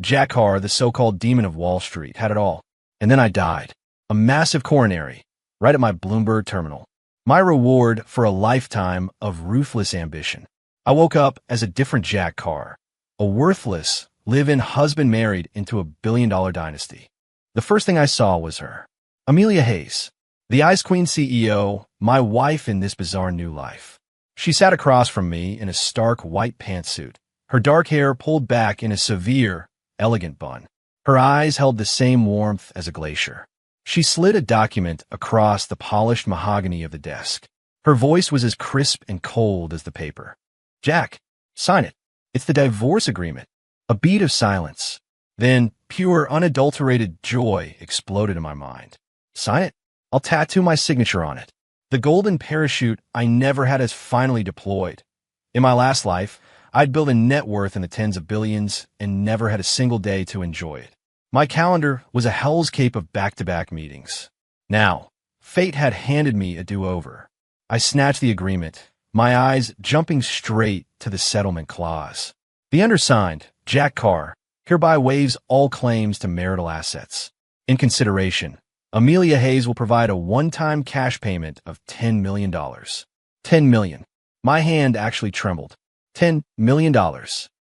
Jack Carr, the so-called demon of Wall Street, had it all. And then I died. A massive coronary, right at my Bloomberg terminal. My reward for a lifetime of ruthless ambition. I woke up as a different Jack Carr, a worthless, live-in husband married into a billion-dollar dynasty. The first thing I saw was her. Amelia Hayes, the Ice Queen CEO, my wife in this bizarre new life. She sat across from me in a stark white pantsuit, her dark hair pulled back in a severe, elegant bun. Her eyes held the same warmth as a glacier. She slid a document across the polished mahogany of the desk. Her voice was as crisp and cold as the paper. Jack, sign it. It's the divorce agreement. A beat of silence. Then pure, unadulterated joy exploded in my mind. Sign it? I'll tattoo my signature on it. The golden parachute I never had is finally deployed. In my last life, I'd built a net worth in the tens of billions and never had a single day to enjoy it. My calendar was a hell's cape of back-to-back meetings. Now, fate had handed me a do-over. I snatched the agreement, my eyes jumping straight to the settlement clause. The undersigned, Jack Carr, hereby waives all claims to marital assets. In consideration, Amelia Hayes will provide a one-time cash payment of $10 million. $10 million. My hand actually trembled. $10 million.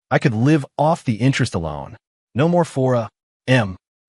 I could live off the interest alone. No more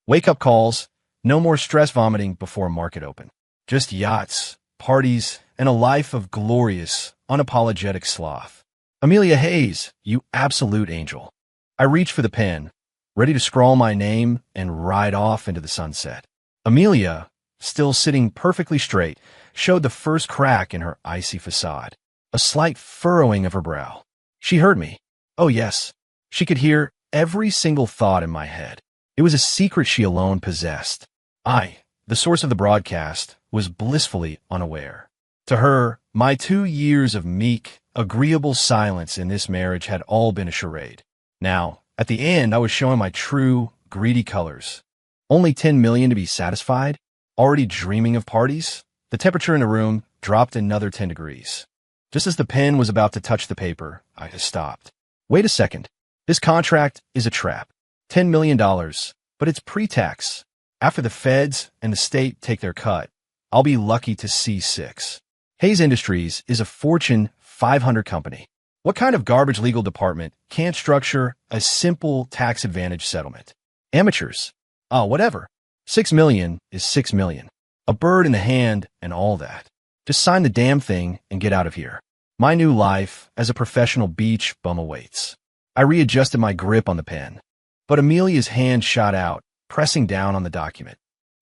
wake-up calls, no more stress vomiting before market open. Just yachts, parties, and a life of glorious, unapologetic sloth. Amelia Hayes, you absolute angel. I reached for the pen, ready to scrawl my name and ride off into the sunset. Amelia, still sitting perfectly straight, showed the first crack in her icy facade, a slight furrowing of her brow. She heard me. Oh yes, she could hear every single thought in my head. It was a secret she alone possessed. I, the source of the broadcast, was blissfully unaware. To her, my 2 years of meek, agreeable silence in this marriage had all been a charade. Now, at the end, I was showing my true, greedy colors. Only $10 million to be satisfied? Already dreaming of parties? The temperature in the room dropped another 10 degrees. Just as the pen was about to touch the paper, I stopped. Wait a second. This contract is a trap. $10 million, but it's pre-tax. After the feds and the state take their cut, I'll be lucky to see 6. Hayes Industries is a Fortune 500 company. What kind of garbage legal department can't structure a simple tax advantage settlement? Amateurs. Whatever. $6 million is $6 million. A bird in the hand and all that. Just sign the damn thing and get out of here. My new life as a professional beach bum awaits. I readjusted my grip on the pen, but Amelia's hand shot out, pressing down on the document.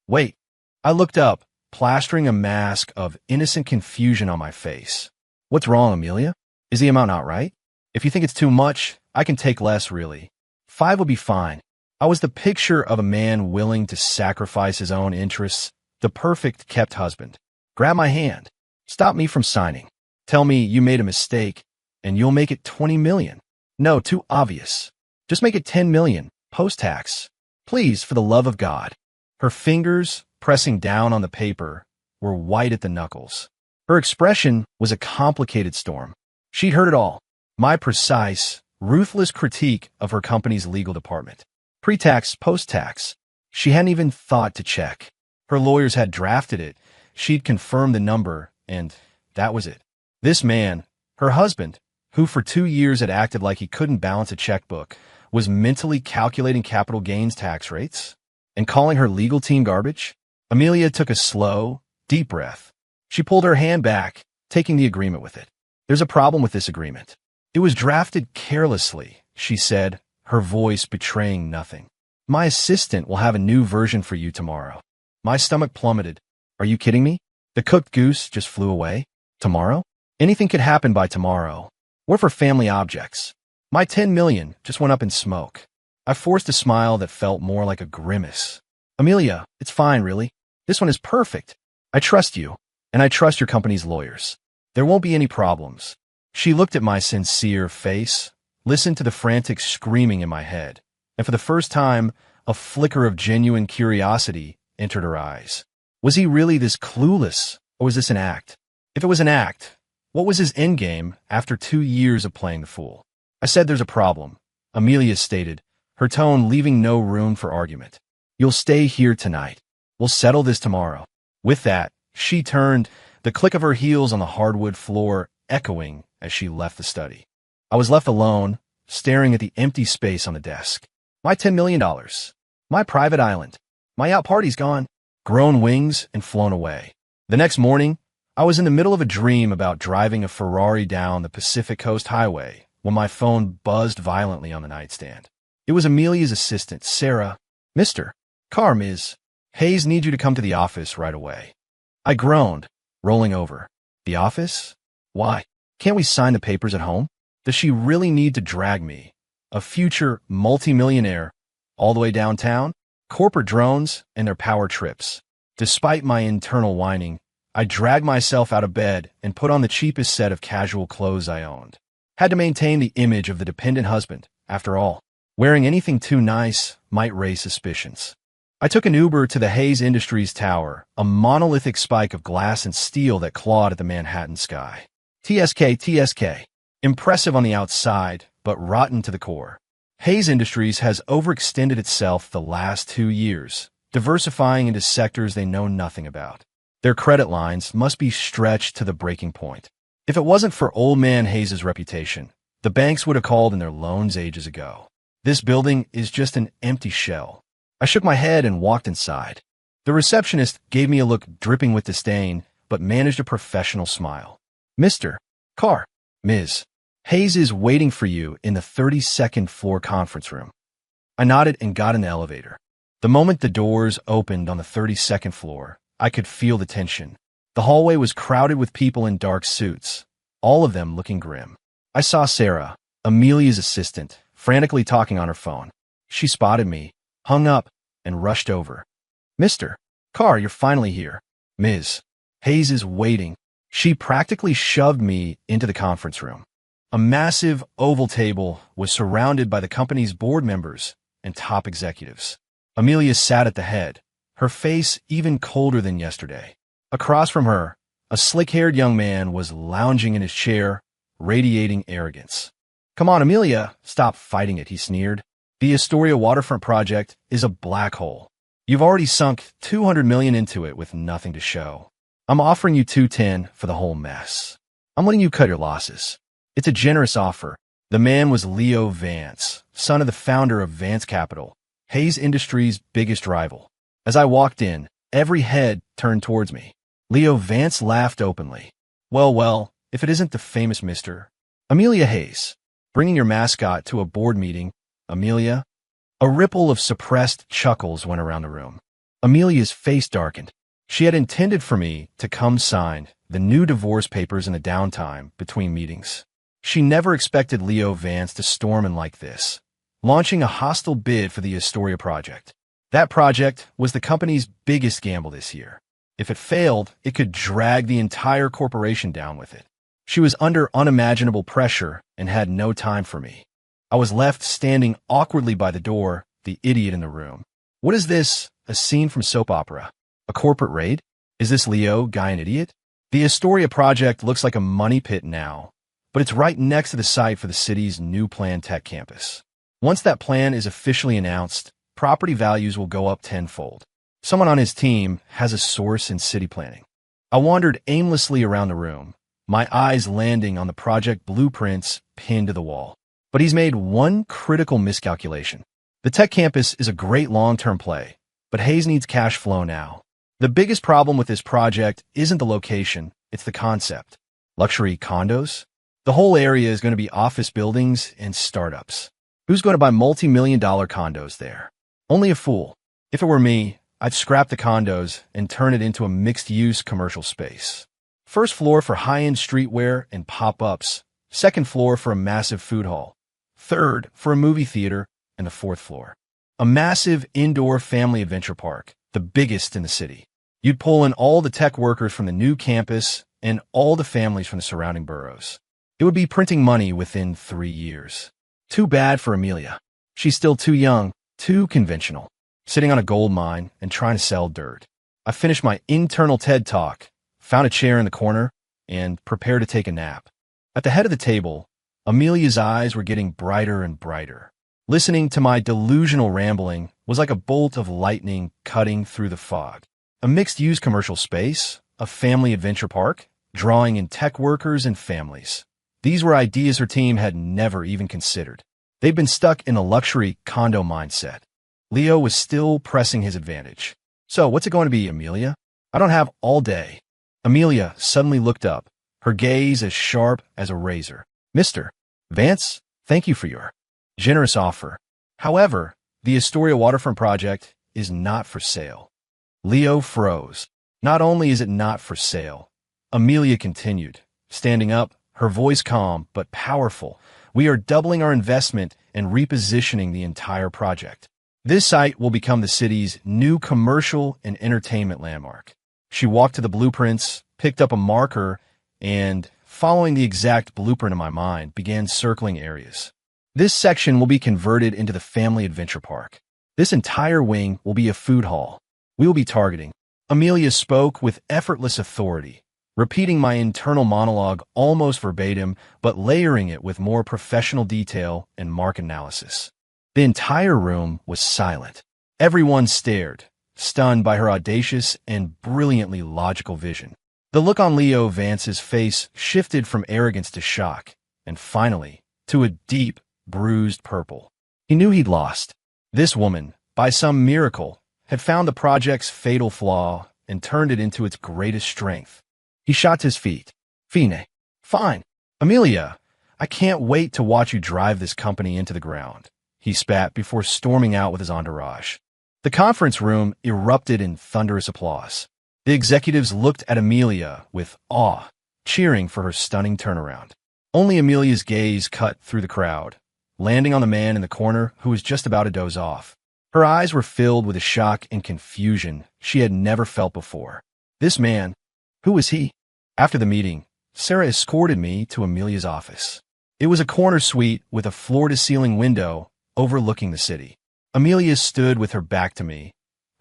Wait. I looked up, plastering a mask of innocent confusion on my face. What's wrong, Amelia? Is the amount not right? If you think it's too much, I can take less, really. 5 will be fine. I was the picture of a man willing to sacrifice his own interests, the perfect kept husband. Grab my hand. Stop me from signing. Tell me you made a mistake, and you'll make it 20 million. No, too obvious. Just make it 10 million, post-tax. Please, for the love of God. Her fingers, pressing down on the paper, were white at the knuckles. Her expression was a complicated storm. She'd heard it all. My precise, ruthless critique of her company's legal department. Pre-tax, post-tax. She hadn't even thought to check. Her lawyers had drafted it. She'd confirmed the number, and that was it. This man, her husband, who for 2 years had acted like he couldn't balance a checkbook, was mentally calculating capital gains tax rates and calling her legal team garbage. Amelia took a slow, deep breath. She pulled her hand back, taking the agreement with it. There's a problem with this agreement. It was drafted carelessly, she said, her voice betraying nothing. My assistant will have a new version for you tomorrow. My stomach plummeted. Are you kidding me? The cooked goose just flew away. Tomorrow? Anything could happen by tomorrow. We're for family objects. My 10 million just went up in smoke. I forced a smile that felt more like a grimace. Amelia, it's fine, really. This one is perfect. I trust you, and I trust your company's lawyers. There won't be any problems. She looked at my sincere face, listened to the frantic screaming in my head, and for the first time, a flicker of genuine curiosity entered her eyes. Was he really this clueless, or was this an act? If it was an act, what was his endgame after 2 years of playing the fool? I said there's a problem. Amelia stated, her tone leaving no room for argument. "You'll stay here tonight. We'll settle this tomorrow." With that, she turned, the click of her heels on the hardwood floor echoing as she left the study. I was left alone, staring at the empty space on the desk. My $10 million. My private island. My yacht party's gone. Grown wings and flown away. The next morning, I was in the middle of a dream about driving a Ferrari down the Pacific Coast Highway when my phone buzzed violently on the nightstand. It was Amelia's assistant, Sarah. "Mr. Carr, Ms. Hayes needs you to come to the office right away." I groaned, rolling over. "The office? Why? Can't we sign the papers at home? Does she really need to drag me, a future multimillionaire, all the way downtown?" Corporate drones and their power trips. Despite my internal whining, I dragged myself out of bed and put on the cheapest set of casual clothes I owned. Had to maintain the image of the dependent husband, after all. Wearing anything too nice might raise suspicions. I took an Uber to the Hayes Industries Tower, a monolithic spike of glass and steel that clawed at the Manhattan sky. TSK. Impressive on the outside, but rotten to the core. Hayes Industries has overextended itself the last 2 years, diversifying into sectors they know nothing about. Their credit lines must be stretched to the breaking point. If it wasn't for Old Man Hayes' reputation, the banks would have called in their loans ages ago. This building is just an empty shell. I shook my head and walked inside. The receptionist gave me a look dripping with disdain, but managed a professional smile. "Mr. Carr, Ms. Hayes is waiting for you in the 32nd floor conference room." I nodded and got in the elevator. The moment the doors opened on the 32nd floor, I could feel the tension. The hallway was crowded with people in dark suits, all of them looking grim. I saw Sarah, Amelia's assistant, frantically talking on her phone. She spotted me, hung up, and rushed over. "Mr. Carr, you're finally here. Ms. Hayes is waiting." She practically shoved me into the conference room. A massive oval table was surrounded by the company's board members and top executives. Amelia sat at the head, her face even colder than yesterday. Across from her, a slick-haired young man was lounging in his chair, radiating arrogance. "Come on, Amelia, stop fighting it," he sneered. "The Astoria waterfront project is a black hole. You've already sunk $200 million into it with nothing to show. I'm offering you $210 for the whole mess. I'm letting you cut your losses. It's a generous offer." The man was Leo Vance, son of the founder of Vance Capital, Hayes Industries' biggest rival. As I walked in, every head turned towards me. Leo Vance laughed openly. Well, if it isn't the famous Mr. Amelia Hayes, bringing your mascot to a board meeting, Amelia." A ripple of suppressed chuckles went around the room. Amelia's face darkened. She had intended for me to come sign the new divorce papers in the downtime between meetings. She never expected Leo Vance to storm in like this, launching a hostile bid for the Astoria project. That project was the company's biggest gamble this year. If it failed, it could drag the entire corporation down with it. She was under unimaginable pressure and had no time for me. I was left standing awkwardly by the door, the idiot in the room. What is this? A scene from soap opera? A corporate raid? Is this Leo guy an idiot? The Astoria project looks like a money pit now, but it's right next to the site for the city's new planned tech campus. Once that plan is officially announced, property values will go up tenfold. Someone on his team has a source in city planning. I wandered aimlessly around the room, my eyes landing on the project blueprints pinned to the wall. But he's made one critical miscalculation. The tech campus is a great long-term play, but Hayes needs cash flow now. The biggest problem with this project isn't the location, it's the concept. Luxury condos? The whole area is going to be office buildings and startups. Who's going to buy multi-million-dollar condos there? Only a fool. If it were me, I'd scrap the condos and turn it into a mixed-use commercial space. First floor for high-end streetwear and pop-ups. Second floor for a massive food hall. Third for a movie theater, and the fourth floor. A massive indoor family adventure park, the biggest in the city. You'd pull in all the tech workers from the new campus and all the families from the surrounding boroughs. It would be printing money within 3 years. Too bad for Amelia. She's still too young, too conventional, sitting on a gold mine and trying to sell dirt. I finished my internal TED Talk, found a chair in the corner, and prepared to take a nap. At the head of the table, Amelia's eyes were getting brighter and brighter. Listening to my delusional rambling was like a bolt of lightning cutting through the fog. A mixed-use commercial space, a family adventure park, drawing in tech workers and families. These were ideas her team had never even considered. They'd been stuck in a luxury condo mindset. Leo was still pressing his advantage. So, what's it going to be, Amelia? I don't have all day. Amelia suddenly looked up, her gaze as sharp as a razor. Mr. Vance, thank you for your generous offer. However, the Astoria Waterfront project is not for sale. Leo froze. Not only is it not for sale, Amelia continued, standing up, her voice calm but powerful. We are doubling our investment and repositioning the entire project. This site will become the city's new commercial and entertainment landmark. She walked to the blueprints, picked up a marker, and, following the exact blueprint in my mind, began circling areas. This section will be converted into the family adventure park. This entire wing will be a food hall. We will be targeting. Amelia spoke with effortless authority, repeating my internal monologue almost verbatim, but layering it with more professional detail and market analysis. The entire room was silent. Everyone stared, stunned by her audacious and brilliantly logical vision. The look on Leo Vance's face shifted from arrogance to shock, and finally, to a deep, bruised purple. He knew he'd lost. This woman, by some miracle, had found the project's fatal flaw and turned it into its greatest strength. He shot to his feet. Fine. Fine. Amelia, I can't wait to watch you drive this company into the ground, he spat before storming out with his entourage. The conference room erupted in thunderous applause. The executives looked at Amelia with awe, cheering for her stunning turnaround. Only Amelia's gaze cut through the crowd, landing on the man in the corner who was just about to doze off. Her eyes were filled with a shock and confusion she had never felt before. This man, who was he? After the meeting, Sarah escorted me to Amelia's office. It was a corner suite with a floor-to-ceiling window overlooking the city. Amelia stood with her back to me,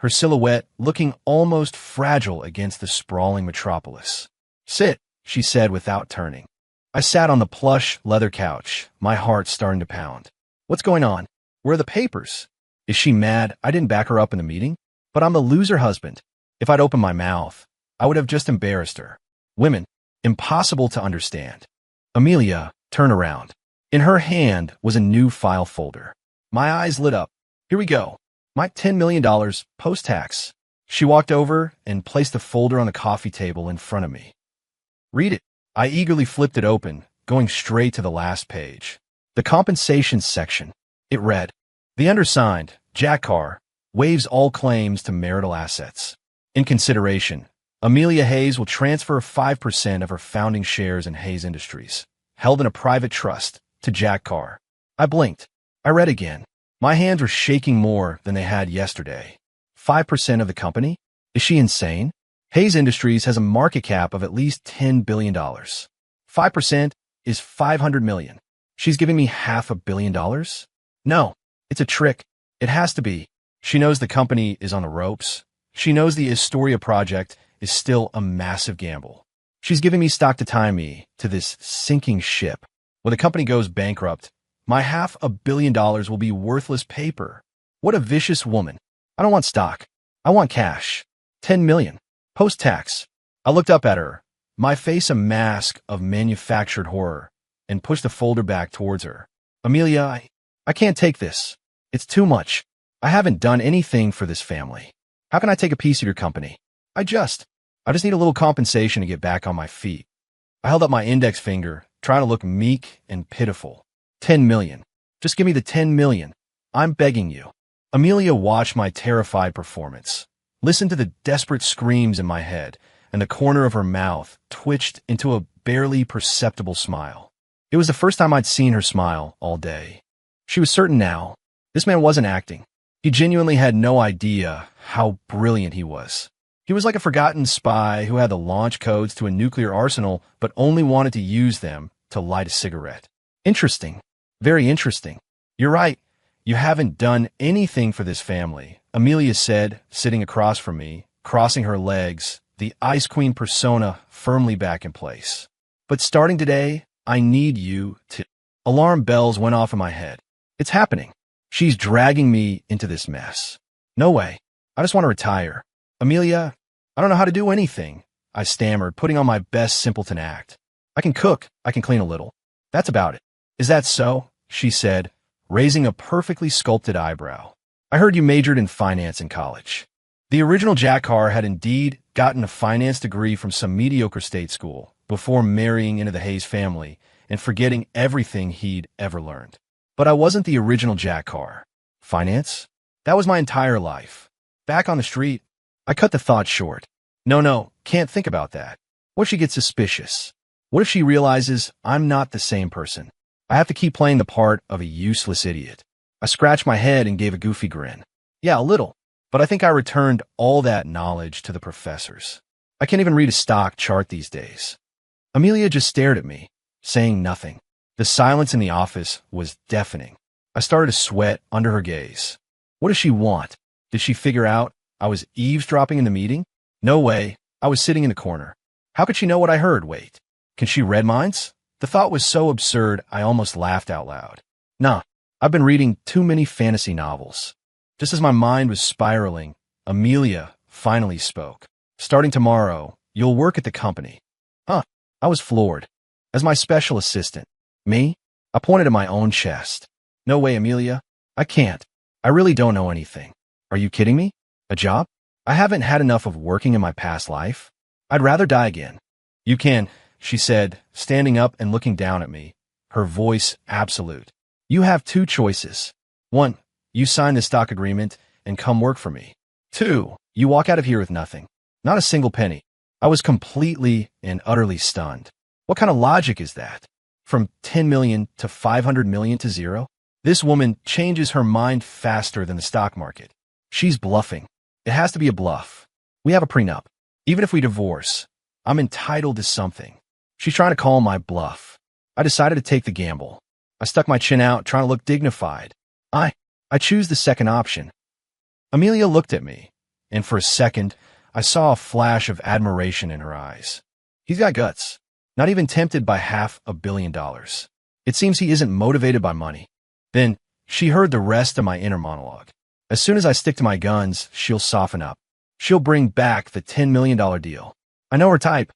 her silhouette looking almost fragile against the sprawling metropolis. Sit, she said without turning. I sat on the plush leather couch, my heart starting to pound. What's going on? Where are the papers? Is she mad I didn't back her up in the meeting? But I'm the loser husband. If I'd opened my mouth, I would have just embarrassed her. Women, impossible to understand. Amelia turned around. In her hand was a new file folder. My eyes lit up. Here we go. My $10 million post-tax. She walked over and placed the folder on the coffee table in front of me. Read it. I eagerly flipped it open, going straight to the last page. The compensation section. It read, the undersigned, Jack Carr, waives all claims to marital assets. In consideration, Amelia Hayes will transfer 5% of her founding shares in Hayes Industries, held in a private trust, to Jack Carr. I blinked. I read again. My hands were shaking more than they had yesterday. 5% of the company? Is she insane? Hayes Industries has a market cap of at least $10 billion. 5% is $500 million. She's giving me $500 million? No, it's a trick. It has to be. She knows the company is on the ropes. She knows the Astoria project is still a massive gamble. She's giving me stock to tie me to this sinking ship. When the company goes bankrupt, my $500 million will be worthless paper. What a vicious woman. I don't want stock. I want cash. 10 million. Post-tax. I looked up at her, my face a mask of manufactured horror, and pushed the folder back towards her. Amelia, I can't take this. It's too much. I haven't done anything for this family. How can I take a piece of your company? I just need a little compensation to get back on my feet. I held up my index finger, trying to look meek and pitiful. 10 million. Just give me the 10 million. I'm begging you. Amelia watched my terrified performance, listened to the desperate screams in my head, and the corner of her mouth twitched into a barely perceptible smile. It was the first time I'd seen her smile all day. She was certain now. This man wasn't acting. He genuinely had no idea how brilliant he was. He was like a forgotten spy who had the launch codes to a nuclear arsenal but only wanted to use them to light a cigarette. Interesting. Very interesting. You're right. You haven't done anything for this family, Amelia said, sitting across from me, crossing her legs, the Ice Queen persona firmly back in place. But starting today, I need you to... Alarm bells went off in my head. It's happening. She's dragging me into this mess. No way. I just want to retire. Amelia, I don't know how to do anything, I stammered, putting on my best simpleton act. I can cook, I can clean a little. That's about it. Is that so? She said, raising a perfectly sculpted eyebrow. I heard you majored in finance in college. The original Jack Carr had indeed gotten a finance degree from some mediocre state school before marrying into the Hayes family and forgetting everything he'd ever learned. But I wasn't the original Jack Carr. Finance? That was my entire life. Back on the street, I cut the thought short. No, can't think about that. What if she gets suspicious? What if she realizes I'm not the same person? I have to keep playing the part of a useless idiot. I scratched my head and gave a goofy grin. Yeah, a little. But I think I returned all that knowledge to the professors. I can't even read a stock chart these days. Amelia just stared at me, saying nothing. The silence in the office was deafening. I started to sweat under her gaze. What does she want? Did she figure out I was eavesdropping in the meeting? No way. I was sitting in the corner. How could she know what I heard? Wait. Can she read minds? The thought was so absurd, I almost laughed out loud. Nah, I've been reading too many fantasy novels. Just as my mind was spiraling, Amelia finally spoke. Starting tomorrow, you'll work at the company. Huh, I was floored. As my special assistant. Me? I pointed at my own chest. No way, Amelia. I can't. I really don't know anything. Are you kidding me? A job? I haven't had enough of working in my past life. I'd rather die again. You can, she said, standing up and looking down at me, her voice absolute. You have two choices. 1, you sign the stock agreement and come work for me. 2, you walk out of here with nothing. Not a single penny. I was completely and utterly stunned. What kind of logic is that? From 10 million to 500 million to zero? This woman changes her mind faster than the stock market. She's bluffing. It has to be a bluff. We have a prenup. Even if we divorce, I'm entitled to something. She's trying to call my bluff. I decided to take the gamble. I stuck my chin out, trying to look dignified. I choose the second option. Amelia looked at me, and for a second, I saw a flash of admiration in her eyes. He's got guts. Not even tempted by $500 million. It seems he isn't motivated by money. Then she heard the rest of my inner monologue. As soon as I stick to my guns, she'll soften up. She'll bring back the $10 million deal. I know her type.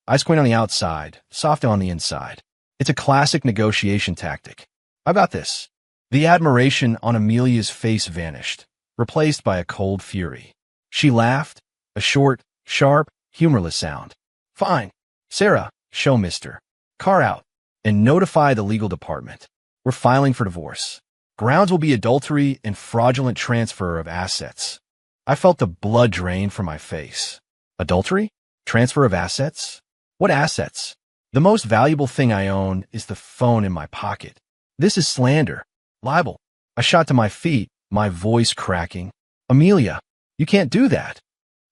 Ice queen on the outside, soft on the inside. It's a classic negotiation tactic. I got this. The admiration on Amelia's face vanished, replaced by a cold fury. She laughed, a short, sharp, humorless sound. Fine. Sarah, show Mr. Carr out and notify the legal department. We're filing for divorce. Grounds will be adultery and fraudulent transfer of assets. I felt the blood drain from my face. Adultery? Transfer of assets? What assets? The most valuable thing I own is the phone in my pocket. This is slander. Libel. I shot to my feet, my voice cracking. Amelia, you can't do that.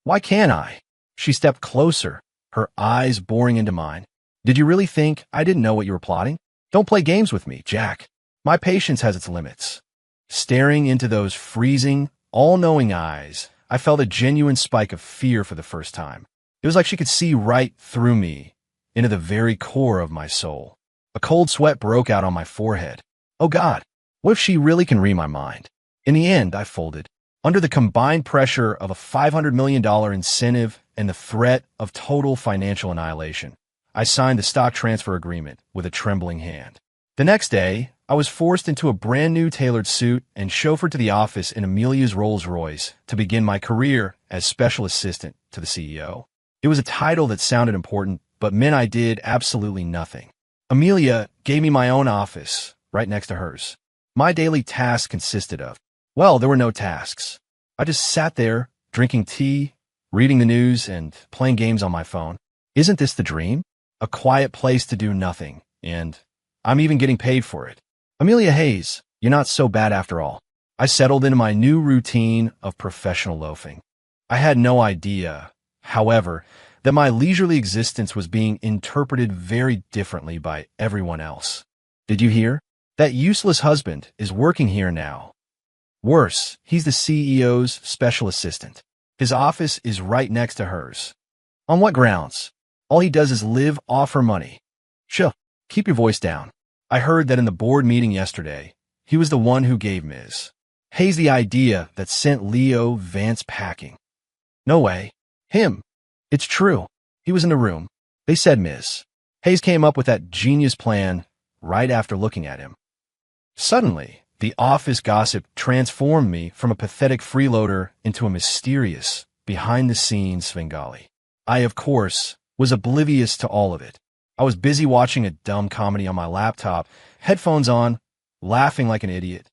Why can't I? She stepped closer, her eyes boring into mine. Did you really think I didn't know what you were plotting? Don't play games with me, Jack. My patience has its limits. Staring into those freezing, all-knowing eyes, I felt a genuine spike of fear for the first time. It was like she could see right through me, into the very core of my soul. A cold sweat broke out on my forehead. Oh God, what if she really can read my mind? In the end, I folded. Under the combined pressure of a $500 million incentive and the threat of total financial annihilation, I signed the stock transfer agreement with a trembling hand. The next day, I was forced into a brand new tailored suit and chauffeured to the office in Amelia's Rolls-Royce to begin my career as special assistant to the CEO. It was a title that sounded important, but meant I did absolutely nothing. Amelia gave me my own office, right next to hers. My daily task consisted of, well, there were no tasks. I just sat there, drinking tea, reading the news, and playing games on my phone. Isn't this the dream? A quiet place to do nothing, and I'm even getting paid for it. Amelia Hayes, you're not so bad after all. I settled into my new routine of professional loafing. I had no idea, however, that my leisurely existence was being interpreted very differently by everyone else. Did you hear? That useless husband is working here now. Worse, he's the CEO's special assistant. His office is right next to hers. On what grounds? All he does is live off her money. Chill, keep your voice down. I heard that in the board meeting yesterday, He was the one who gave Ms. Hayes the idea that sent Leo Vance packing. No way. Him. It's true. He was in the room. They said Ms. Hayes came up with that genius plan right after looking at him. Suddenly, the office gossip transformed me from a pathetic freeloader into a mysterious, behind-the-scenes Svengali. I, of course, was oblivious to all of it. I was busy watching a dumb comedy on my laptop, headphones on, laughing like an idiot.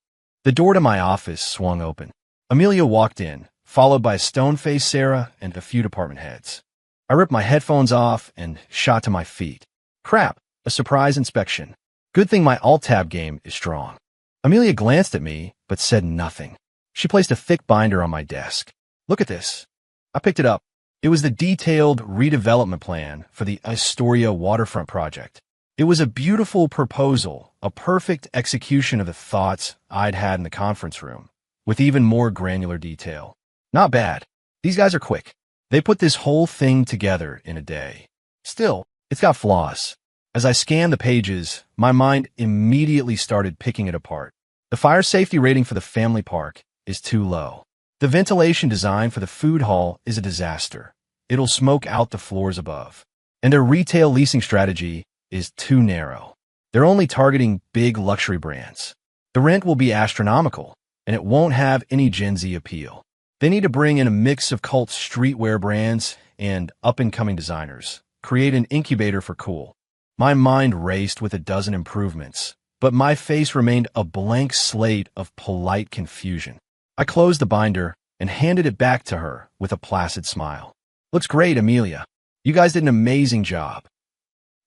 The door to my office swung open. Amelia walked in, followed by stone-faced Sarah and a few department heads. I ripped my headphones off and shot to my feet. Crap, a surprise inspection. Good thing my Alt-Tab game is strong. Amelia glanced at me, but said nothing. She placed a thick binder on my desk. Look at this. I picked it up. It was the detailed redevelopment plan for the Astoria waterfront project. It was a beautiful proposal, a perfect execution of the thoughts I'd had in the conference room, with even more granular detail. Not bad. These guys are quick. They put this whole thing together in a day. Still, it's got flaws. As I scanned the pages, my mind immediately started picking it apart. The fire safety rating for the family park is too low. The ventilation design for the food hall is a disaster. It'll smoke out the floors above. And their retail leasing strategy is too narrow. They're only targeting big luxury brands. The rent will be astronomical, and it won't have any Gen Z appeal. They need to bring in a mix of cult streetwear brands and up-and-coming designers. Create an incubator for cool. My mind raced with a dozen improvements, but my face remained a blank slate of polite confusion. I closed the binder and handed it back to her with a placid smile. Looks great, Amelia. You guys did an amazing job.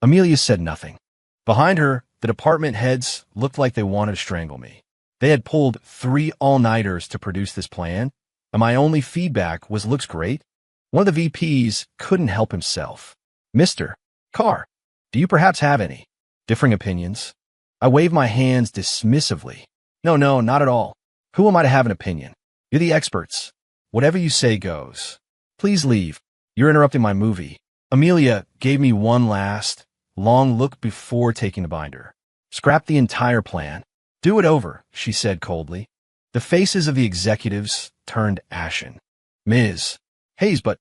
Amelia said nothing. Behind her, the department heads looked like they wanted to strangle me. They had pulled 3 all-nighters to produce this plan, and my only feedback was looks great. One of the VPs couldn't help himself. Mr. Carr, do you perhaps have any differing opinions? I waved my hands dismissively. No, not at all. Who am I to have an opinion? You're the experts. Whatever you say goes. Please leave. You're interrupting my movie. Amelia gave me one last, long look before taking the binder. Scrap the entire plan. Do it over, she said coldly. The faces of the executives turned ashen. Ms. Hayes, but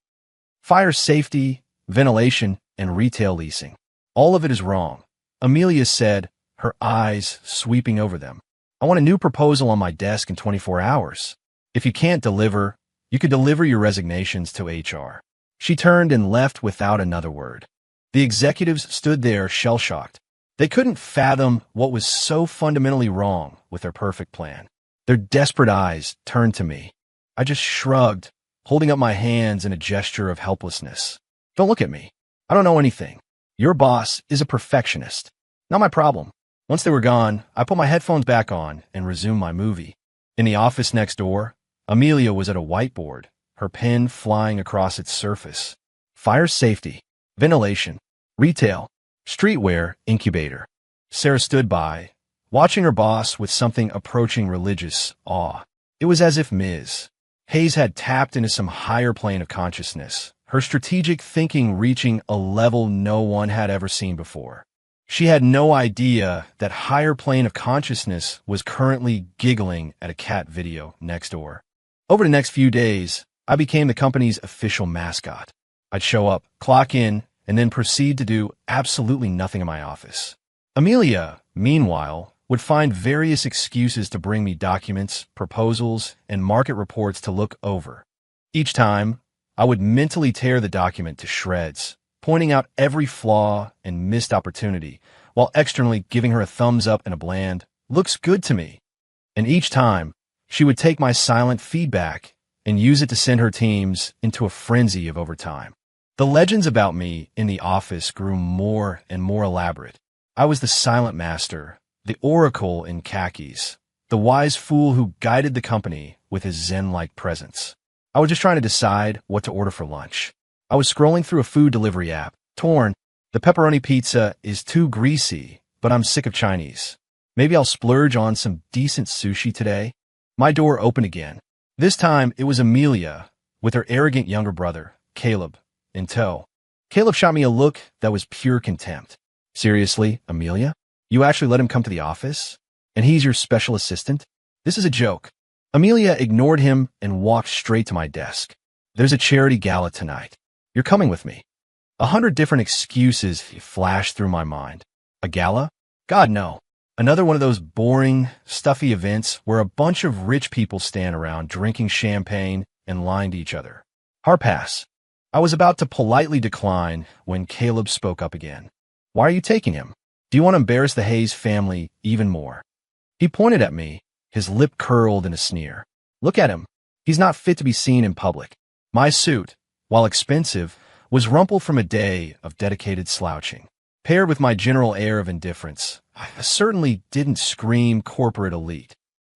fire safety, ventilation, and retail leasing. All of it is wrong, Amelia said, her eyes sweeping over them. I want a new proposal on my desk in 24 hours. If you can't deliver, you could deliver your resignations to HR. She turned and left without another word. The executives stood there shell-shocked. They couldn't fathom what was so fundamentally wrong with their perfect plan. Their desperate eyes turned to me. I just shrugged, holding up my hands in a gesture of helplessness. Don't look at me. I don't know anything. Your boss is a perfectionist. Not my problem. Once they were gone, I put my headphones back on and resumed my movie. In the office next door, Amelia was at a whiteboard, her pen flying across its surface. Fire safety, ventilation, retail, streetwear, incubator. Sarah stood by, watching her boss with something approaching religious awe. It was as if Ms. Hayes had tapped into some higher plane of consciousness, her strategic thinking reaching a level no one had ever seen before. She had no idea that higher plane of consciousness was currently giggling at a cat video next door. Over the next few days, I became the company's official mascot. I'd show up, clock in, and then proceed to do absolutely nothing in my office. Amelia, meanwhile, would find various excuses to bring me documents, proposals, and market reports to look over. Each time, I would mentally tear the document to shreds, pointing out every flaw and missed opportunity, while externally giving her a thumbs up and a bland, "Looks good to me." And each time, she would take my silent feedback and use it to send her teams into a frenzy of overtime. The legends about me in the office grew more and more elaborate. I was the silent master, the oracle in khakis, the wise fool who guided the company with his zen-like presence. I was just trying to decide what to order for lunch. I was scrolling through a food delivery app. Torn, the pepperoni pizza is too greasy, but I'm sick of Chinese. Maybe I'll splurge on some decent sushi today. My door opened again. This time, it was Amelia, with her arrogant younger brother, Caleb, in tow. Caleb shot me a look that was pure contempt. Seriously, Amelia? You actually let him come to the office? And he's your special assistant? This is a joke. Amelia ignored him and walked straight to my desk. There's a charity gala tonight. You're coming with me. 100 different excuses flashed through my mind. A gala? God, no. Another one of those boring, stuffy events where a bunch of rich people stand around drinking champagne and lying to each other. Hard pass. I was about to politely decline when Caleb spoke up again. Why are you taking him? Do you want to embarrass the Hayes family even more? He pointed at me, his lip curled in a sneer. Look at him. He's not fit to be seen in public. My suit, while expensive, was rumpled from a day of dedicated slouching. Paired with my general air of indifference, I certainly didn't scream corporate elite.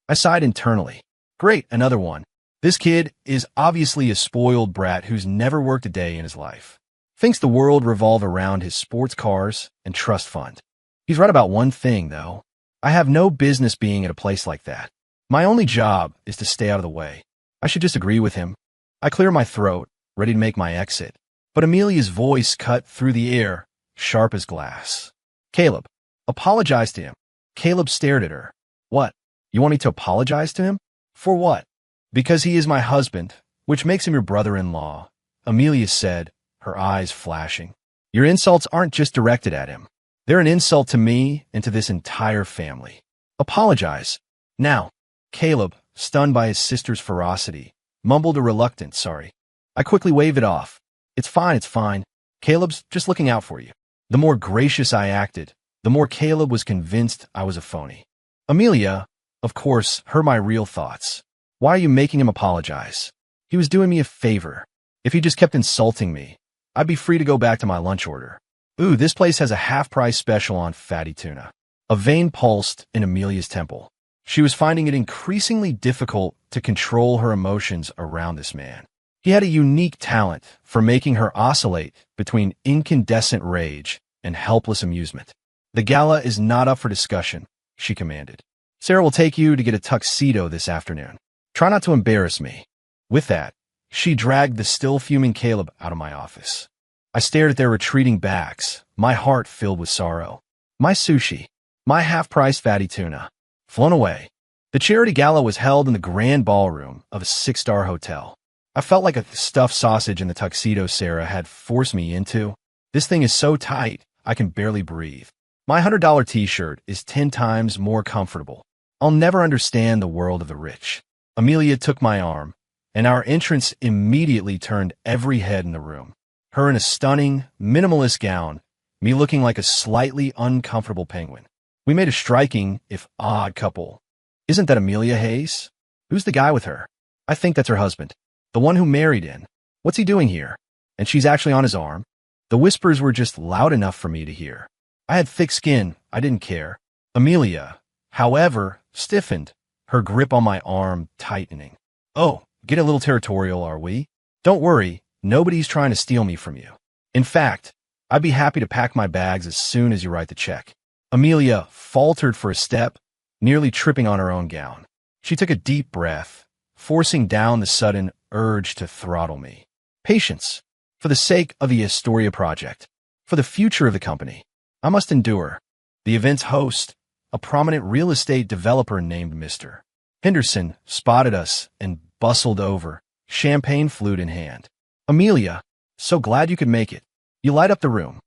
I sighed internally. Great, another one. This kid is obviously a spoiled brat who's never worked a day in his life. Thinks the world revolves around his sports cars and trust fund. He's right about one thing, though. I have no business being at a place like that. My only job is to stay out of the way. I should just agree with him. I clear my throat, ready to make my exit. But Amelia's voice cut through the air, sharp as glass. Caleb, apologize to him. Caleb stared at her. What? You want me to apologize to him? For what? Because he is my husband, which makes him your brother-in-law, Amelia said, her eyes flashing. Your insults aren't just directed at him. They're an insult to me and to this entire family. Apologize. Now. Caleb, stunned by his sister's ferocity, mumbled a reluctant sorry. I quickly waved it off. It's fine, it's fine. Caleb's just looking out for you. The more gracious I acted, the more Caleb was convinced I was a phony. Amelia, of course, heard my real thoughts. Why are you making him apologize? He was doing me a favor. If he just kept insulting me, I'd be free to go back to my lunch order. Ooh, this place has a half-price special on fatty tuna. A vein pulsed in Amelia's temple. She was finding it increasingly difficult to control her emotions around this man. He had a unique talent for making her oscillate between incandescent rage and helpless amusement. The gala is not up for discussion, she commanded. Sarah will take you to get a tuxedo this afternoon. Try not to embarrass me. With that, she dragged the still fuming Caleb out of my office. I stared at their retreating backs, my heart filled with sorrow. My sushi, my half-priced fatty tuna, flown away. The charity gala was held in the grand ballroom of a 6-star hotel. I felt like a stuffed sausage in the tuxedo Sarah had forced me into. This thing is so tight, I can barely breathe. My $100 t-shirt is 10 times more comfortable. I'll never understand the world of the rich. Amelia took my arm, and our entrance immediately turned every head in the room. Her in a stunning, minimalist gown, me looking like a slightly uncomfortable penguin. We made a striking, if odd, couple. Isn't that Amelia Hayes? Who's the guy with her? I think that's her husband. The one who married in. What's he doing here? And she's actually on his arm. The whispers were just loud enough for me to hear. I had thick skin. I didn't care. Amelia, however, stiffened, her grip on my arm tightening. Oh, get a little territorial, are we? Don't worry. Nobody's trying to steal me from you. In fact, I'd be happy to pack my bags as soon as you write the check. Amelia faltered for a step, nearly tripping on her own gown. She took a deep breath, forcing down the sudden urge to throttle me. Patience. For the sake of the Astoria project. For the future of the company. I must endure. The event's host, a prominent real estate developer named Mr. Henderson, spotted us and bustled over, champagne flute in hand. Amelia, so glad you could make it. You light up the room.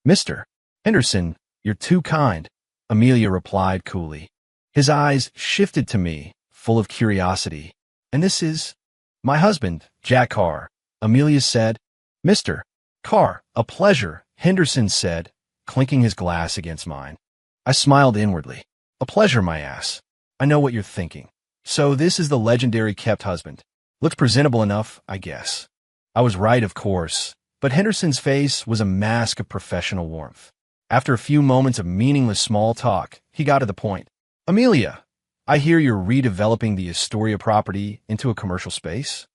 Mr. Henderson, you're too kind, Amelia replied coolly. His eyes shifted to me, full of curiosity. And this is my husband, Jack Carr, Amelia said. Mr. Carr, a pleasure, Henderson said, clinking his glass against mine. I smiled inwardly. A pleasure, my ass. I know what you're thinking. So this is the legendary kept husband. Looks presentable enough, I guess. I was right, of course, but Henderson's face was a mask of professional warmth. After a few moments of meaningless small talk, he got to the point. Amelia, I hear you're redeveloping the Astoria property into a commercial space?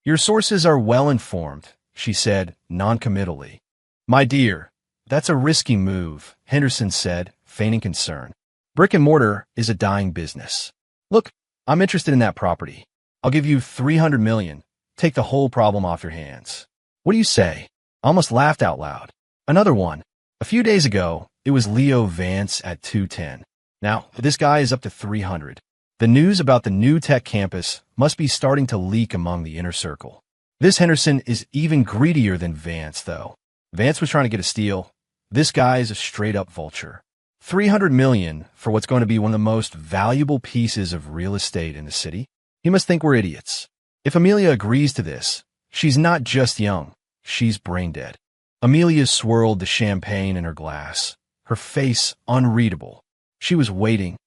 Your sources are well informed, she said noncommittally. My dear, that's a risky move, Henderson said, feigning concern. Brick and mortar is a dying business. Look, I'm interested in that property. I'll give you $300 million. Take the whole problem off your hands. What do you say? I almost laughed out loud. Another one. A few days ago, it was Leo Vance at 210. Now, this guy is up to 300. The news about the new tech campus must be starting to leak among the inner circle. This Henderson is even greedier than Vance, though. Vance was trying to get a steal. This guy is a straight-up vulture. 300 million for what's going to be one of the most valuable pieces of real estate in the city? He must think we're idiots. If Amelia agrees to this, she's not just young, she's brain-dead. Amelia swirled the champagne in her glass, her face unreadable. She was waiting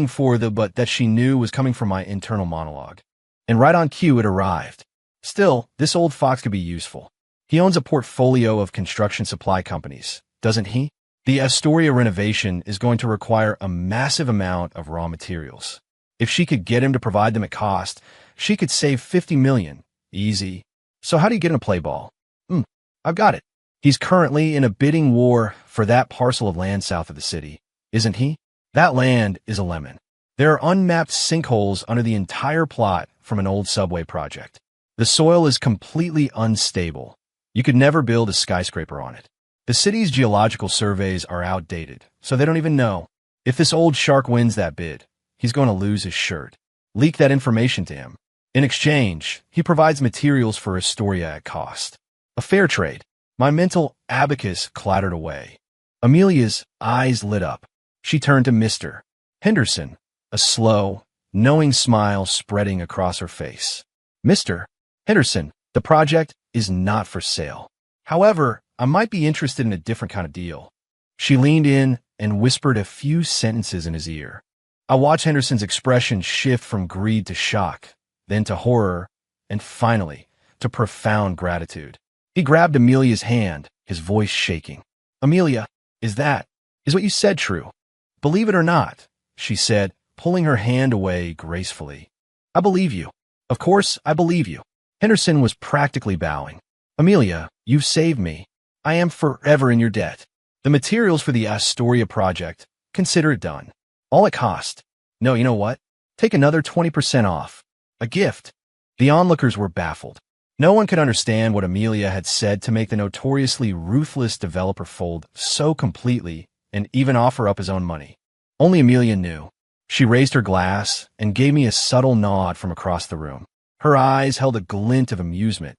for the but that she knew was coming from my internal monologue. And right on cue, it arrived. Still, this old fox could be useful. He owns a portfolio of construction supply companies, doesn't he? The Astoria renovation is going to require a massive amount of raw materials. If she could get him to provide them at cost, she could save 50 million. Easy. So how do you get him to play ball? I've got it. He's currently in a bidding war for that parcel of land south of the city, isn't he? That land is a lemon. There are unmapped sinkholes under the entire plot from an old subway project. The soil is completely unstable. You could never build a skyscraper on it. The city's geological surveys are outdated, so they don't even know. If this old shark wins that bid, he's going to lose his shirt. Leak that information to him. In exchange, he provides materials for Astoria at cost. A fair trade. My mental abacus clattered away. Amelia's eyes lit up. She turned to Mr. Henderson, a slow, knowing smile spreading across her face. Mr. Henderson, the project is not for sale. However, I might be interested in a different kind of deal. She leaned in and whispered a few sentences in his ear. I watched Henderson's expression shift from greed to shock, then to horror, and finally, to profound gratitude. He grabbed Amelia's hand, his voice shaking. Amelia, is what you said true? Believe it or not, she said, pulling her hand away gracefully. I believe you. Of course, I believe you. Henderson was practically bowing. Amelia, you've saved me. I am forever in your debt. The materials for the Astoria project, consider it done. All at cost. No, you know what? Take another 20% off. A gift. The onlookers were baffled. No one could understand what Amelia had said to make the notoriously ruthless developer fold so completely and even offer up his own money. Only Amelia knew. She raised her glass and gave me a subtle nod from across the room. Her eyes held a glint of amusement.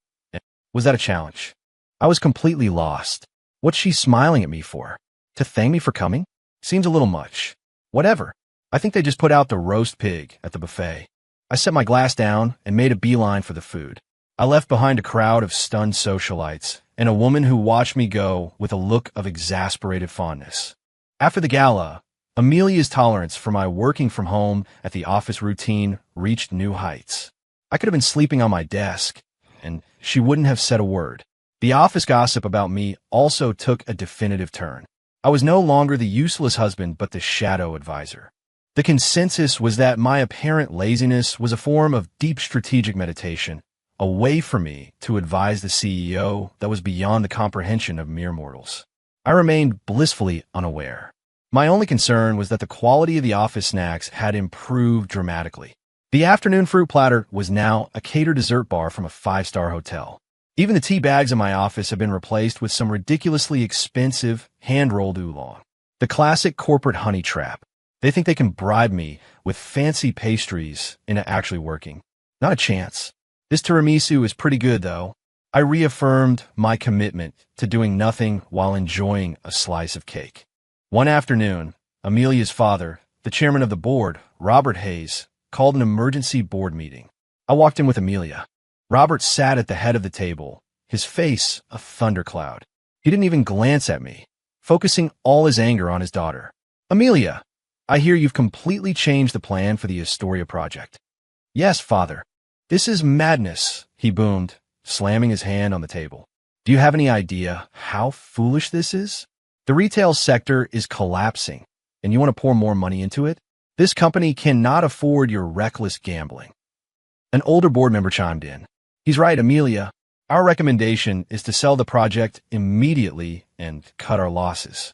Was that a challenge? I was completely lost. What's she smiling at me for? To thank me for coming? Seems a little much. Whatever. I think they just put out the roast pig at the buffet. I set my glass down and made a beeline for the food. I left behind a crowd of stunned socialites and a woman who watched me go with a look of exasperated fondness. After the gala, Amelia's tolerance for my working from home at the office routine reached new heights. I could have been sleeping on my desk, and she wouldn't have said a word. The office gossip about me also took a definitive turn. I was no longer the useless husband, but the shadow advisor. The consensus was that my apparent laziness was a form of deep strategic meditation, a way for me to advise the CEO that was beyond the comprehension of mere mortals. I remained blissfully unaware. My only concern was that the quality of the office snacks had improved dramatically. The afternoon fruit platter was now a catered dessert bar from a 5-star hotel. Even the tea bags in my office have been replaced with some ridiculously expensive hand-rolled oolong. The classic corporate honey trap. They think they can bribe me with fancy pastries into actually working. Not a chance. This tiramisu is pretty good, though. I reaffirmed my commitment to doing nothing while enjoying a slice of cake. One afternoon, Amelia's father, the chairman of the board, Robert Hayes, called an emergency board meeting. I walked in with Amelia. Robert sat at the head of the table, his face a thundercloud. He didn't even glance at me, focusing all his anger on his daughter. Amelia, I hear you've completely changed the plan for the Astoria project. Yes, father. This is madness, he boomed, slamming his hand on the table. Do you have any idea how foolish this is? The retail sector is collapsing, and you want to pour more money into it? This company cannot afford your reckless gambling. An older board member chimed in. He's right, Amelia. Our recommendation is to sell the project immediately and cut our losses.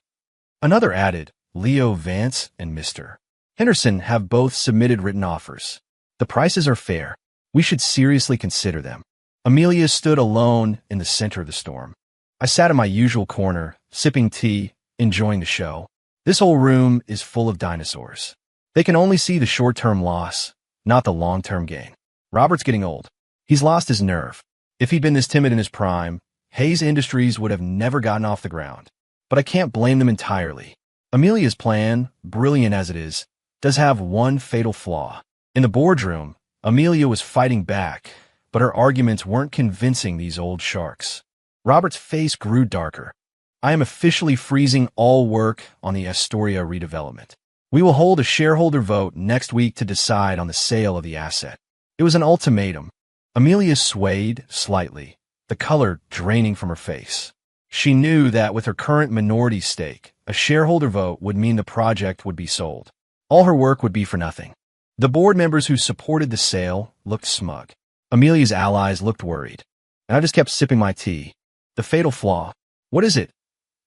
Another added, Leo Vance and Mr. Henderson have both submitted written offers. The prices are fair. We should seriously consider them. Amelia stood alone in the center of the storm. I sat in my usual corner, sipping tea, enjoying the show. This whole room is full of dinosaurs. They can only see the short-term loss, not the long-term gain. Robert's getting old. He's lost his nerve. If he'd been this timid in his prime, Hayes Industries would have never gotten off the ground. But I can't blame them entirely. Amelia's plan, brilliant as it is, does have one fatal flaw. In the boardroom, Amelia was fighting back, but her arguments weren't convincing these old sharks. Robert's face grew darker. I am officially freezing all work on the Astoria redevelopment. We will hold a shareholder vote next week to decide on the sale of the asset. It was an ultimatum. Amelia swayed slightly, the color draining from her face. She knew that with her current minority stake, a shareholder vote would mean the project would be sold. All her work would be for nothing. The board members who supported the sale looked smug. Amelia's allies looked worried. And I just kept sipping my tea. The fatal flaw. What is it?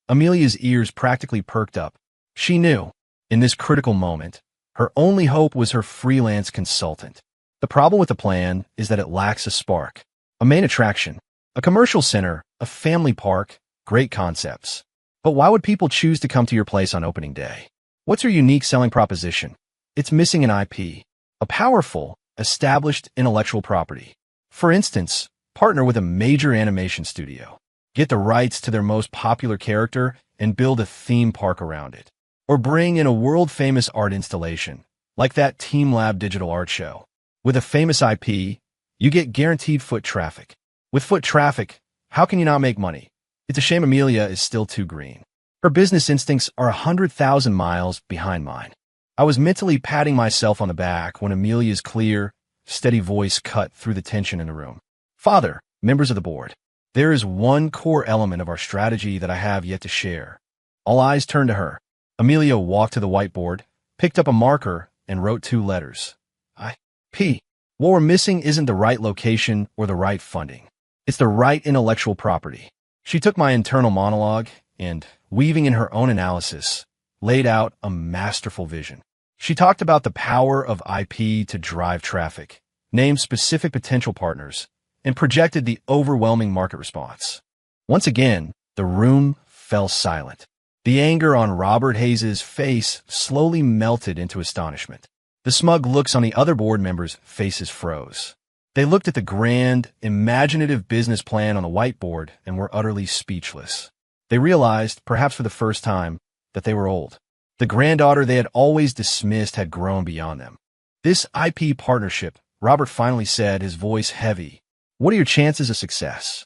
Amelia's ears practically perked up. She knew, in this critical moment, her only hope was her freelance consultant. The problem with the plan is that it lacks a spark. A main attraction. A commercial center. A family park. Great concepts. But why would people choose to come to your place on opening day? What's your unique selling proposition? It's missing an IP. A powerful, established intellectual property. For instance, partner with a major animation studio. Get the rights to their most popular character and build a theme park around it. Or bring in a world-famous art installation, like that TeamLab digital art show. With a famous IP, you get guaranteed foot traffic. With foot traffic, how can you not make money? It's a shame Amelia is still too green. Her business instincts are 100,000 miles behind mine. I was mentally patting myself on the back when Amelia's clear, steady voice cut through the tension in the room. Father, members of the board, there is one core element of our strategy that I have yet to share. All eyes turned to her. Amelia walked to the whiteboard, picked up a marker, and wrote 2 letters. IP. What we're missing isn't the right location or the right funding. It's the right intellectual property. She took my internal monologue and, weaving in her own analysis, laid out a masterful vision. She talked about the power of IP to drive traffic, named specific potential partners, and projected the overwhelming market response. Once again, the room fell silent. The anger on Robert Hayes' face slowly melted into astonishment. The smug looks on the other board members' faces froze. They looked at the grand, imaginative business plan on the whiteboard and were utterly speechless. They realized, perhaps for the first time, that they were old. The granddaughter they had always dismissed had grown beyond them. This IP partnership, Robert finally said, his voice heavy. What are your chances of success?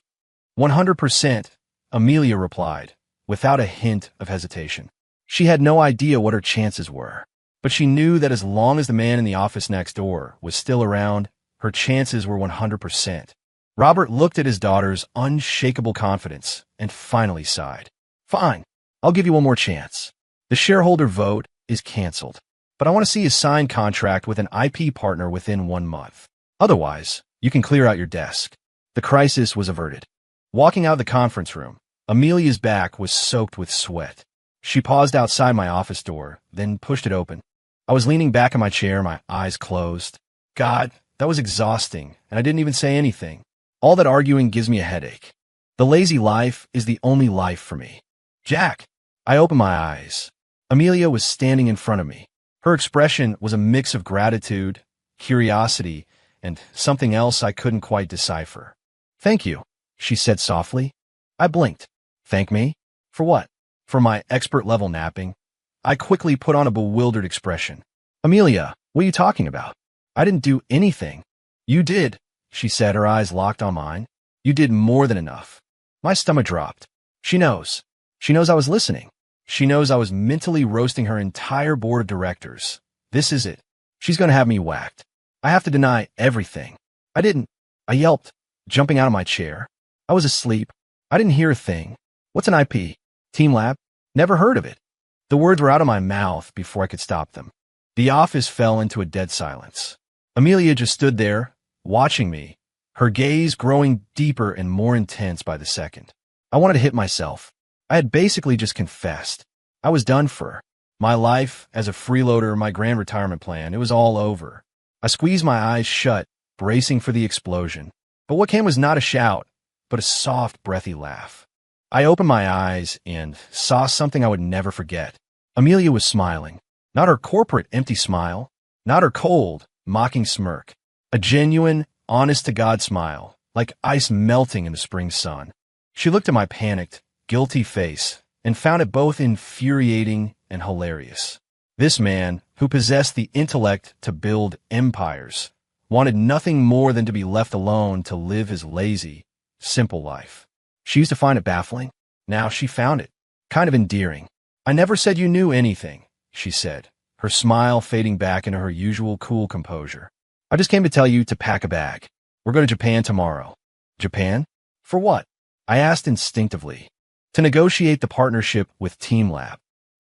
100%, Amelia replied, without a hint of hesitation. She had no idea what her chances were, but she knew that as long as the man in the office next door was still around, her chances were 100%. Robert looked at his daughter's unshakable confidence and finally sighed. Fine, I'll give you one more chance. The shareholder vote is canceled, but I want to see a signed contract with an IP partner within 1 month. Otherwise, you can clear out your desk. The crisis was averted. Walking out of the conference room, Amelia's back was soaked with sweat. She paused outside my office door, then pushed it open. I was leaning back in my chair, my eyes closed. God, that was exhausting, and I didn't even say anything. All that arguing gives me a headache. The lazy life is the only life for me. Jack! I opened my eyes. Amelia was standing in front of me. Her expression was a mix of gratitude, curiosity, and something else I couldn't quite decipher. Thank you, she said softly. I blinked. Thank me? For what? For my expert-level napping? I quickly put on a bewildered expression. Amelia, what are you talking about? I didn't do anything. You did, she said, her eyes locked on mine. You did more than enough. My stomach dropped. She knows. She knows I was listening. She knows I was mentally roasting her entire board of directors. This is it. She's going to have me whacked. I have to deny everything. I didn't. I yelped, jumping out of my chair. I was asleep. I didn't hear a thing. What's an IP? TeamLab? Never heard of it. The words were out of my mouth before I could stop them. The office fell into a dead silence. Amelia just stood there, watching me, her gaze growing deeper and more intense by the second. I wanted to hit myself. I had basically just confessed. I was done for. My life as a freeloader, my grand retirement plan, it was all over. I squeezed my eyes shut, bracing for the explosion. But what came was not a shout, but a soft, breathy laugh. I opened my eyes and saw something I would never forget. Amelia was smiling. Not her corporate empty smile, not her cold, mocking smirk. A genuine, honest-to-God smile, like ice melting in the spring sun. She looked at my panicked, guilty face and found it both infuriating and hilarious. This man, who possessed the intellect to build empires, wanted nothing more than to be left alone to live his lazy, simple life. She used to find it baffling. Now she found it kind of endearing. "I never said you knew anything," she said, her smile fading back into her usual cool composure. "I just came to tell you to pack a bag. We're going to Japan tomorrow." "Japan? For what?" I asked instinctively. "To negotiate the partnership with TeamLab."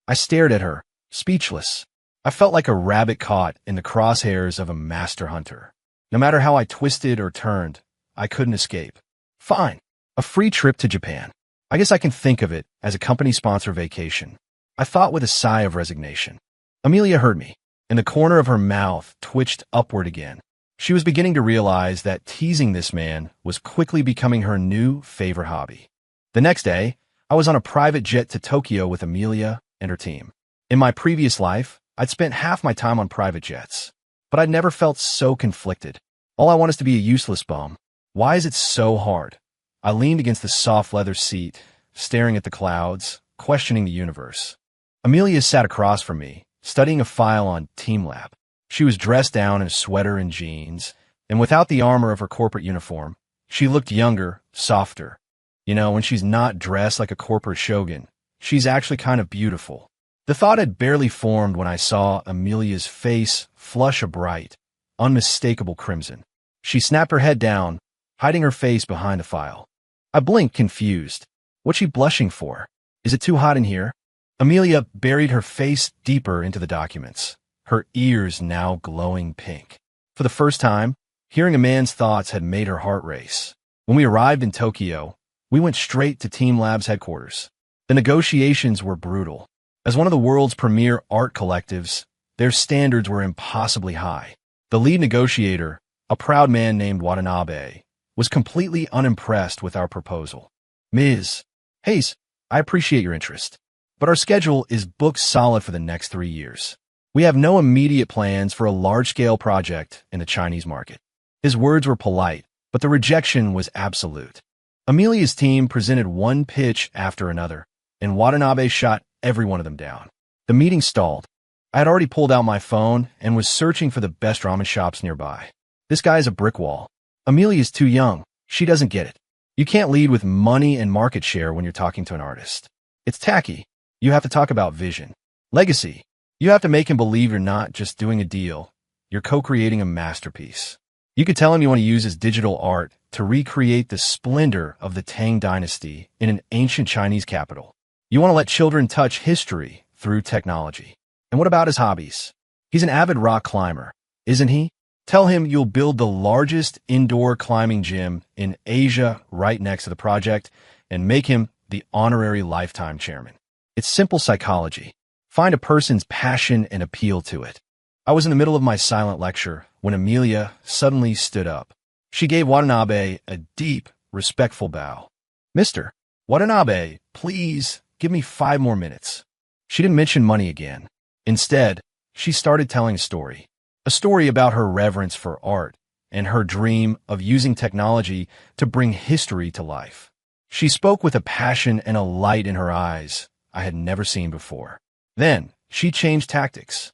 I stared at her, speechless. I felt like a rabbit caught in the crosshairs of a master hunter. No matter how I twisted or turned, I couldn't escape. Fine. A free trip to Japan. I guess I can think of it as a company-sponsored vacation. I thought with a sigh of resignation. Amelia heard me, and the corner of her mouth twitched upward again. She was beginning to realize that teasing this man was quickly becoming her new favorite hobby. The next day, I was on a private jet to Tokyo with Amelia and her team. In my previous life, I'd spent half my time on private jets, but I'd never felt so conflicted. All I want is to be a useless bum. Why is it so hard? I leaned against the soft leather seat, staring at the clouds, questioning the universe. Amelia sat across from me, studying a file on TeamLab. She was dressed down in a sweater and jeans, and without the armor of her corporate uniform, she looked younger, softer. You know, when she's not dressed like a corporate shogun, she's actually kind of beautiful. The thought had barely formed when I saw Amelia's face flush a bright, unmistakable crimson. She snapped her head down, hiding her face behind the file. I blinked, confused. What's she blushing for? Is it too hot in here? Amelia buried her face deeper into the documents, her ears now glowing pink. For the first time, hearing a man's thoughts had made her heart race. When we arrived in Tokyo, we went straight to TeamLab's headquarters. The negotiations were brutal. As one of the world's premier art collectives, their standards were impossibly high. The lead negotiator, a proud man named Watanabe, was completely unimpressed with our proposal. "Ms. Hayes, I appreciate your interest, but our schedule is booked solid for the next 3 years. We have no immediate plans for a large-scale project in the Chinese market." His words were polite, but the rejection was absolute. Amelia's team presented one pitch after another, and Watanabe shot every one of them down. The meeting stalled. I had already pulled out my phone and was searching for the best ramen shops nearby. This guy is a brick wall. Amelia's too young. She doesn't get it. You can't lead with money and market share when you're talking to an artist. It's tacky. You have to talk about vision. Legacy. You have to make him believe you're not just doing a deal. You're co-creating a masterpiece. You could tell him you want to use his digital art to recreate the splendor of the Tang Dynasty in an ancient Chinese capital. You want to let children touch history through technology. And what about his hobbies? He's an avid rock climber, isn't he? Tell him you'll build the largest indoor climbing gym in Asia right next to the project and make him the honorary lifetime chairman. It's simple psychology. Find a person's passion and appeal to it. I was in the middle of my silent lecture when Amelia suddenly stood up. She gave Watanabe a deep, respectful bow. "Mr. Watanabe, please give me 5 more minutes." She didn't mention money again. Instead, she started telling a story about her reverence for art and her dream of using technology to bring history to life. She spoke with a passion and a light in her eyes I had never seen before. Then, she changed tactics.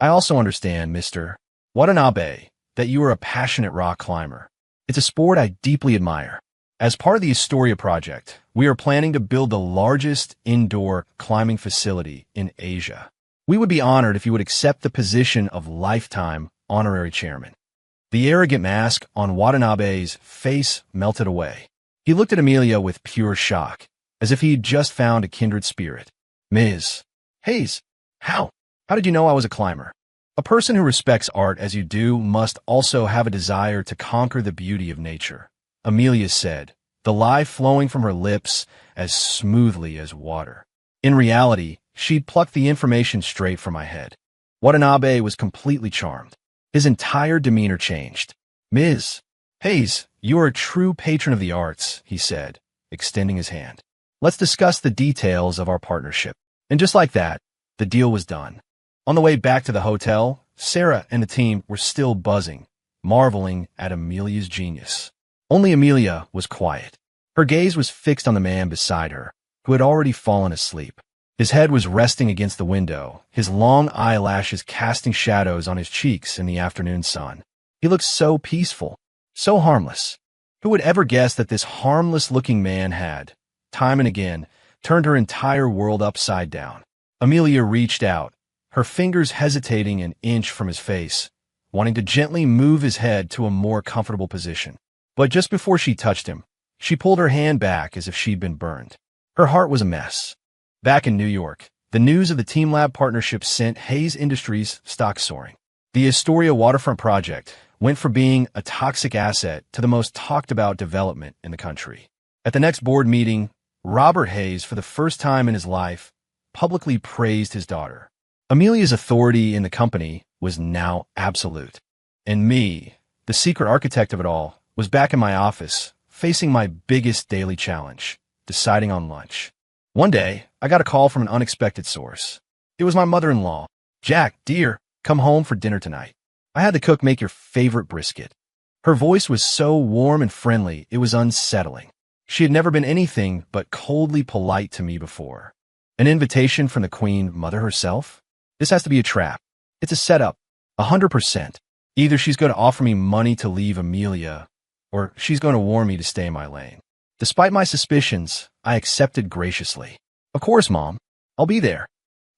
"I also understand, Mr. Watanabe, that you are a passionate rock climber. It's a sport I deeply admire. As part of the Astoria project, we are planning to build the largest indoor climbing facility in Asia. We would be honored if you would accept the position of lifetime honorary chairman." The arrogant mask on Watanabe's face melted away. He looked at Amelia with pure shock, as if he'd just found a kindred spirit. "Ms. Hayes, how did you know I was a climber?" A person who respects art as you do must also have a desire to conquer the beauty of nature, Amelia said, the lie flowing from her lips as smoothly as water. In reality, she'd plucked the information straight from my head. Watanabe was completely charmed. His entire demeanor changed. "Ms. Hayes, you are a true patron of the arts," he said, extending his hand. "Let's discuss the details of our partnership." And just like that, The deal was done. On the way back to the hotel, Sarah and the team were still buzzing, marveling at Amelia's genius. Only Amelia was quiet. Her gaze was fixed on the man beside her, who had already fallen asleep. His head was resting against the window, his long eyelashes casting shadows on his cheeks in the afternoon sun. He looked so peaceful, so harmless. Who would ever guess that this harmless-looking man had, time and again, turned her entire world upside down? Amelia reached out, her fingers hesitating an inch from his face, wanting to gently move his head to a more comfortable position. But just before she touched him, she pulled her hand back as if she'd been burned. Her heart was a mess. Back in New York, the news of the TeamLab partnership sent Hayes Industries stock soaring. The Astoria waterfront project went from being a toxic asset to the most talked-about development in the country. At the next board meeting, Robert Hayes, for the first time in his life, publicly praised his daughter. Amelia's authority in the company was now absolute. And me, the secret architect of it all, was back in my office, facing my biggest daily challenge, deciding on lunch. One day, I got a call from an unexpected source. It was my mother-in-law. "Jack, dear, come home for dinner tonight. I had the cook make your favorite brisket." Her voice was so warm and friendly, it was unsettling. She had never been anything but coldly polite to me before. An invitation from the Queen Mother herself? This has to be a trap. It's a setup. 100%. Either she's going to offer me money to leave Amelia, or she's going to warn me to stay in my lane. Despite my suspicions, I accepted graciously. "Of course, Mom. I'll be there."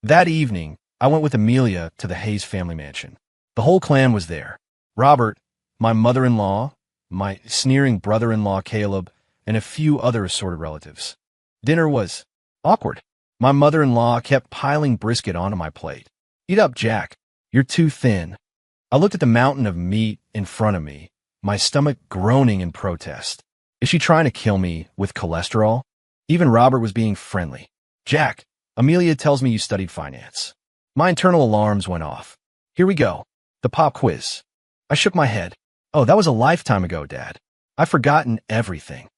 That evening, I went with Amelia to the Hayes family mansion. The whole clan was there. Robert, my mother-in-law, my sneering brother-in-law Caleb, and a few other assorted relatives. Dinner was awkward. My mother-in-law kept piling brisket onto my plate. "Eat up, Jack. You're too thin." I looked at the mountain of meat in front of me, my stomach groaning in protest. Is she trying to kill me with cholesterol? Even Robert was being friendly. "Jack, Amelia tells me you studied finance." My internal alarms went off. Here we go. The pop quiz. I shook my head. "Oh, that was a lifetime ago, Dad. I've forgotten everything."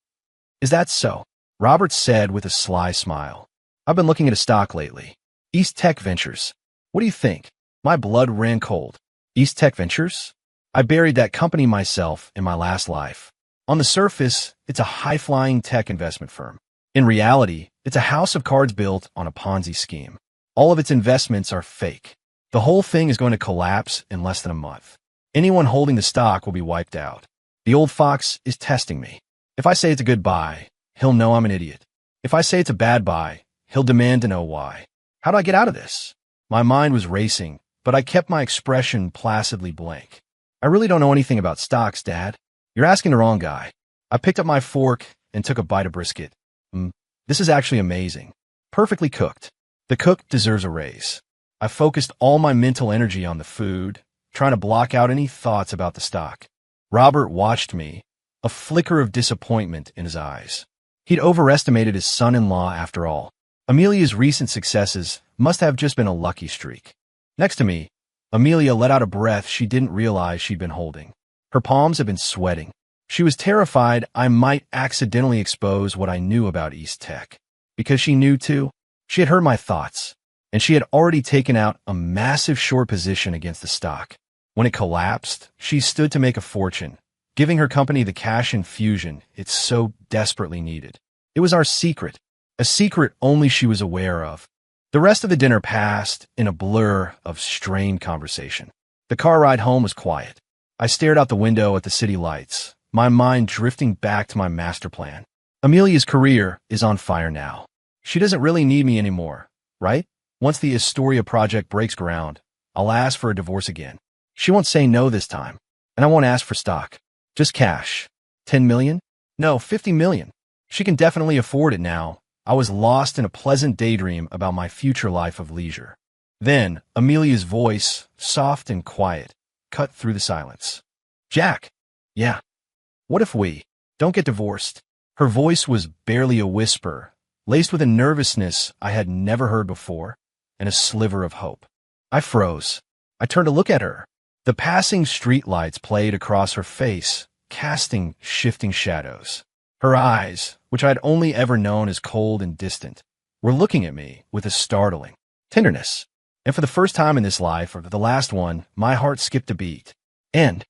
"Is that so?" Robert said with a sly smile. "I've been looking at a stock lately. East Tech Ventures. What do you think?" My blood ran cold. East Tech Ventures? I buried that company myself in my last life. On the surface, it's a high-flying tech investment firm. In reality, it's a house of cards built on a Ponzi scheme. All of its investments are fake. The whole thing is going to collapse in less than a month. Anyone holding the stock will be wiped out. The old fox is testing me. If I say it's a good buy, he'll know I'm an idiot. If I say it's a bad buy, he'll demand to know why. How do I get out of this? My mind was racing, but I kept my expression placidly blank. "I really don't know anything about stocks, Dad. You're asking the wrong guy." I picked up my fork and took a bite of brisket. This is actually amazing. Perfectly cooked. The cook deserves a raise. I focused all my mental energy on the food, trying to block out any thoughts about the stock. Robert watched me, a flicker of disappointment in his eyes. He'd overestimated his son-in-law after all. Amelia's recent successes must have just been a lucky streak. Next to me, Amelia let out a breath she didn't realize she'd been holding. Her palms had been sweating. She was terrified I might accidentally expose what I knew about East Tech. Because she knew, too. She had heard my thoughts, and she had already taken out a massive short position against the stock. When it collapsed, she stood to make a fortune, giving her company the cash infusion it so desperately needed. It was our secret, a secret only she was aware of. The rest of the dinner passed in a blur of strained conversation. The car ride home was quiet. I stared out the window at the city lights, my mind drifting back to my master plan. Amelia's career is on fire now. She doesn't really need me anymore, right? Once the Astoria project breaks ground, I'll ask for a divorce again. She won't say no this time, and I won't ask for stock. Just cash. 10 million? No, 50 million. She can definitely afford it now. I was lost in a pleasant daydream about my future life of leisure. Then, Amelia's voice, soft and quiet, cut through the silence. "Jack." "Yeah." "What if we don't get divorced?" Her voice was barely a whisper, laced with a nervousness I had never heard before, and a sliver of hope. I froze. I turned to look at her. The passing streetlights played across her face, casting shifting shadows. Her eyes, which I had only ever known as cold and distant, were looking at me with a startling, tenderness. And for the first time in this life, or the last one, my heart skipped a beat. And